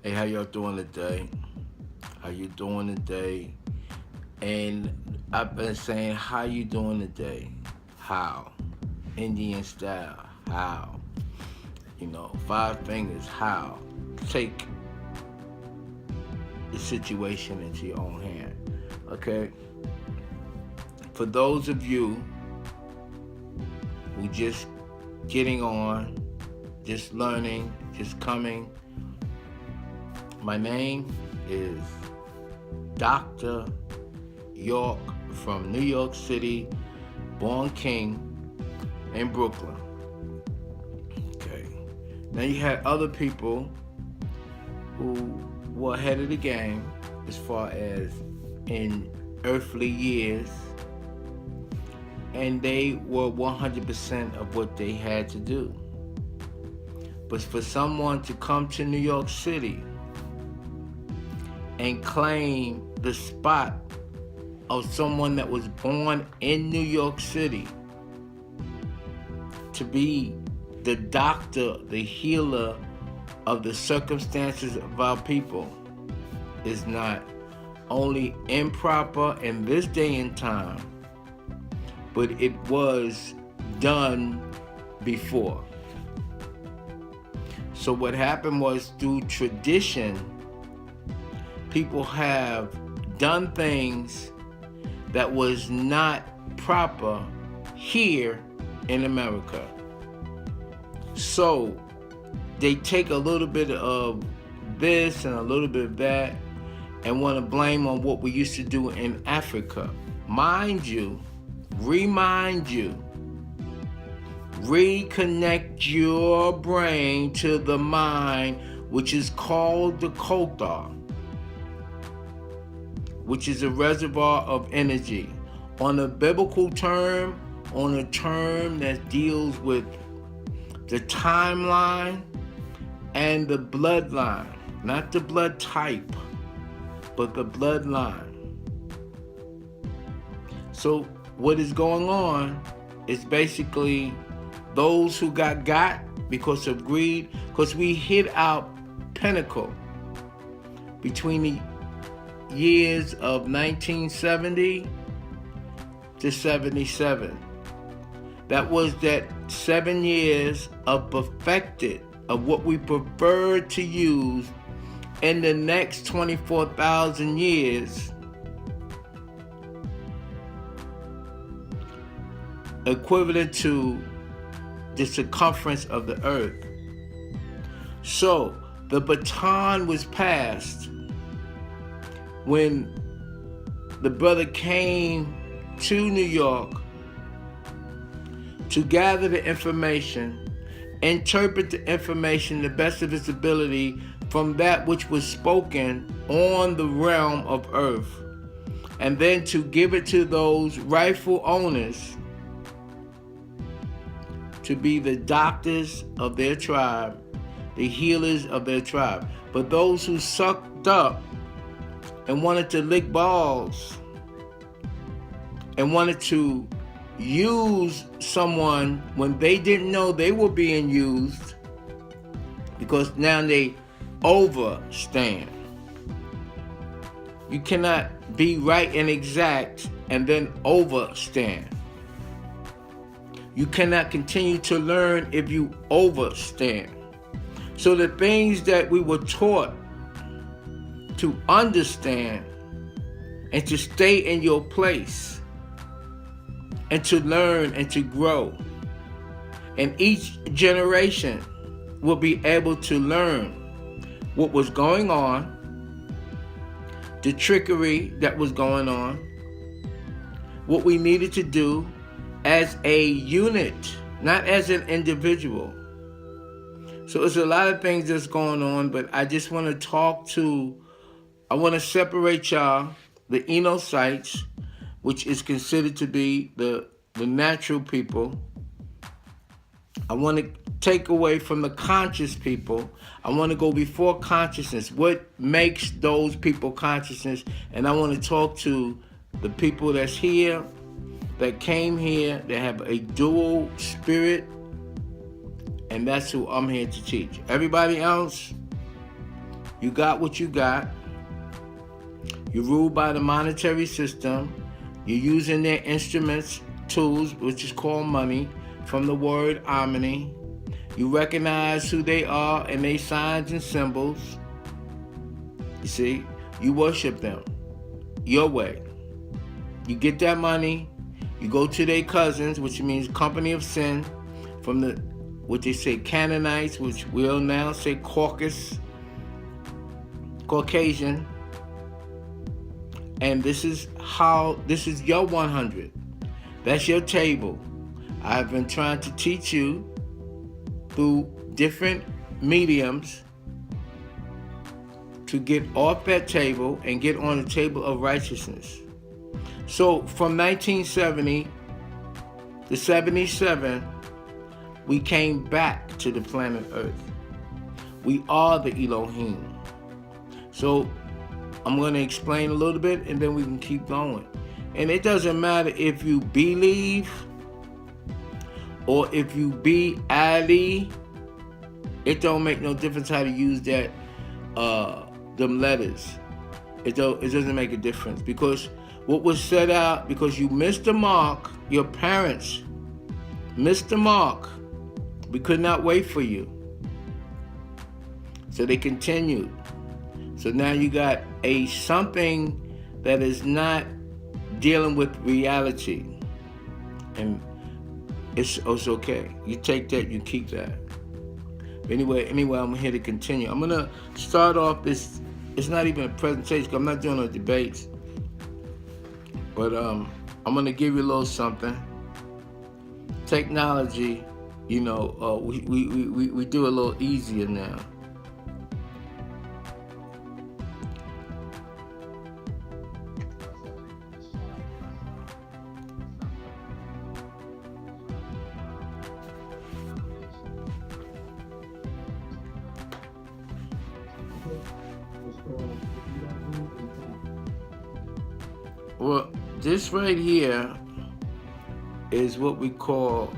Hey, how y'all doing today? How you doing today? And I've been saying, how you doing today? How? Indian style. How? Five fingers. How? Take the situation into your own hand. Okay? For those of you who just getting on, just learning, just coming, my name is Dr. York from New York City, born king in Brooklyn. Okay. Now you had other people who were ahead of the game as far as in earthly years, and they were 100% of what they had to do. But for someone to come to New York City and claim the spot of someone that was born in New York City to be the doctor, the healer of the circumstances of our people is not only improper in this day and time, but it was done before. So what happened was, through tradition, people have done things that was not proper here in America. So they take a little bit of this and a little bit of that and want to blame on what we used to do in Africa. Mind you, remind you, reconnect your brain to the mind, which is called the Kothar, which is a reservoir of energy. On a biblical term, on a term that deals with the timeline and the bloodline, not the blood type, but the bloodline. So what is going on is basically those who got because of greed, because we hit our pinnacle between the years of 1970 to 77. That was that 7 years of perfected, of what we prefer to use in the next 24,000 years, equivalent to the circumference of the earth. So the baton was passed when the brother came to New York to gather the information, interpret the information the best of his ability from that which was spoken on the realm of earth, and then to give it to those rightful owners to be the doctors of their tribe, the healers of their tribe. But those who sucked up and wanted to lick balls and wanted to use someone when they didn't know they were being used, because now they overstand. You cannot be right and exact and then overstand. You cannot continue to learn if you overstand. So the things that we were taught to understand and to stay in your place and to learn and to grow, and each generation will be able to learn what was going on, the trickery that was going on, what we needed to do as a unit, not as an individual. So it's a lot of things that's going on, but I just want to I want to separate y'all, the Enocytes, which is considered to be the natural people. I want to take away from the conscious people. I want to go before consciousness. What makes those people consciousness? And I want to talk to the people that's here, that came here, that have a dual spirit, and that's who I'm here to teach. Everybody else, You got what you got. You're ruled by the monetary system. You're using their instruments, tools, which is called money, from the word omni. You recognize who they are and their signs and symbols. You see, you worship them your way. You get that money, you go to their cousins, which means company of sin, from the, what they say, Canaanites, which we'll now say Caucasian. And this is your 100. That's your table. I've been trying to teach you through different mediums to get off that table and get on the table of righteousness. So from 1970 to 77, we came back to the planet Earth. We are the Elohim. So I'm going to explain a little bit and then we can keep going. And it doesn't matter if you believe or if you be Ali, it don't make no difference how to use that them letters. It doesn't make a difference, because what was set out, because you missed the mark, your parents missed the mark. We could not wait for you. So they continued. So now you got a something that is not dealing with reality. And it's okay. You take that, you keep that. Anyway, I'm here to continue. I'm gonna start off this. It's not even a presentation, because I'm not doing no debates. But I'm gonna give you a little something. Technology, we do a little easier now. Well, this right here is what we call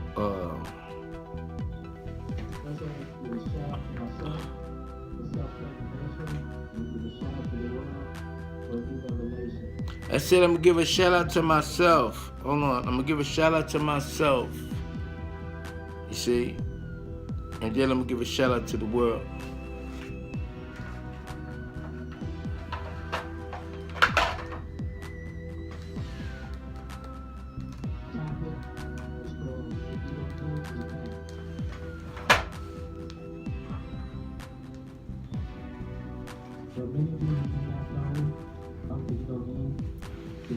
I said I'm gonna give a shout out to myself. Hold on, I'm gonna give a shout out to myself. You see? And then I'm gonna give a shout out to the world.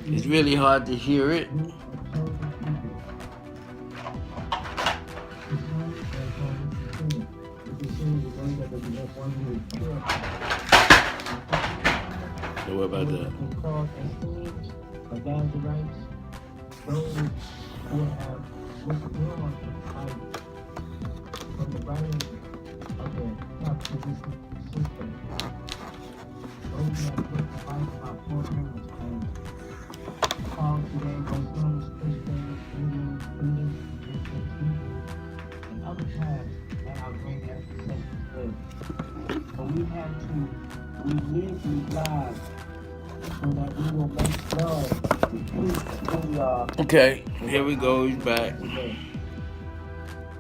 It's really hard to hear it. Don't worry about that. Those who have withdrawn from the writing of the capitalistic system, those who have put the life of our forebears and called today Muslims, Christians, Indians, Buddhists, and other tribes that our great ancestors lived. But we have to relive these lives so that we will make love the truth who we are. Okay, here we go, he's back. Many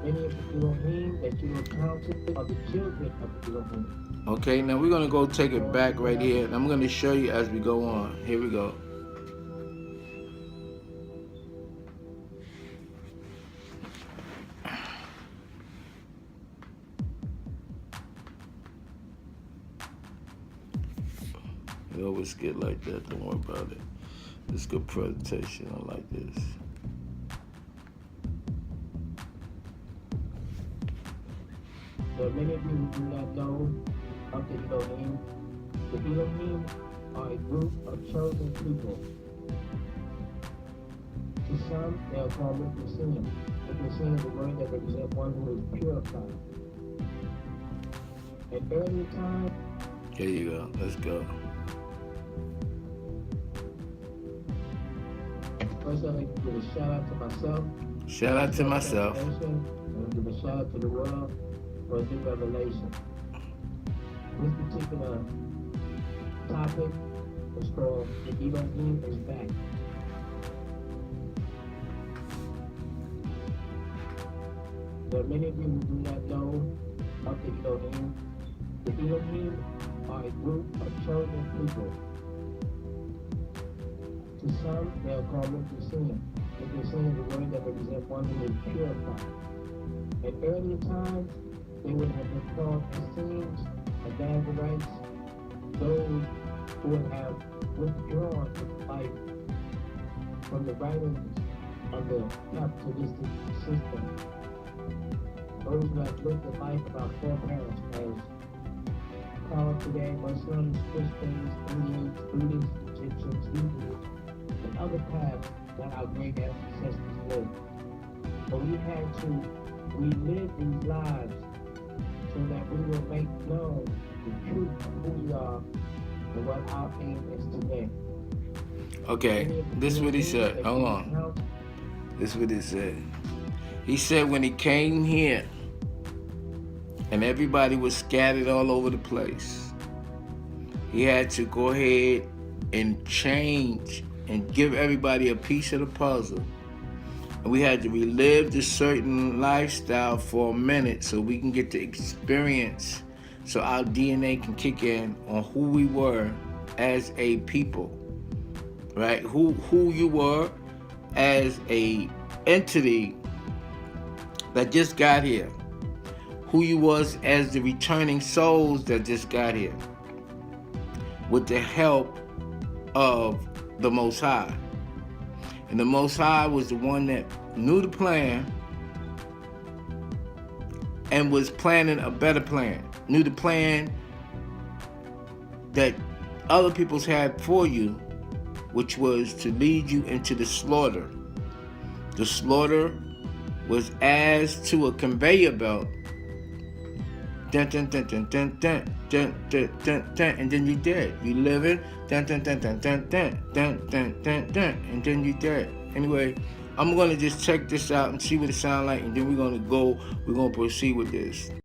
of the Elohim that you encountered are the children of the Elohim. Okay, now we're going to go take it back right here, and I'm going to show you as we go on. Here we go. We always get like that, don't worry about it. It's a good presentation, I like this. But many of you who do not know of the Elohim are a group of chosen people. To some, they are called Mithrasim. Mithrasim is a word that represents one who is purified. At early time, here you go, let's go. First, I'd like to give a shout out to myself. Shout out to myself. And give a shout out to the world for a new revelation. This particular topic is called the Elohim is back. There are many of you who do not know of the Elohim. The Elohim are a group of chosen people. To some, they are called Muhsin. Muhsin is a word that represents one who is purified. In earlier times, they would have been called Essenes, Evangelites, those who would have withdrawn from life from the writings of the capitalistic system. Those who have lived the life of our foreparents as called today Muslims, Christians, Indians, Buddhists, Egyptians, Hebrews, and other paths that our great ancestors lived. But we had to relive these lives so that we will make known the truth of who we are and what our aim is today. Okay, this is what he said. Hold on. This is what he said. He said when he came here and everybody was scattered all over the place, he had to go ahead and change and give everybody a piece of the puzzle. And we had to relive the certain lifestyle for a minute so we can get the experience, so our DNA can kick in on who we were as a people, right? Who you were as a entity that just got here. Who you was as the returning souls that just got here. With the help of the Most High. And the Most High was the one that knew the plan and was planning a better plan. Knew the plan that other people's had for you, which was to lead you into the slaughter. The slaughter was as to a conveyor belt. Dun, dun, dun, dun, dun, dun, dun, dun, dun, dun, and then you dead. You living, dun, dun, dun, dun, dun, dun, dun, dun, dun, dun, and then you dead. Anyway, I'm gonna just check this out and see what it sounds like, and then we're gonna proceed with this.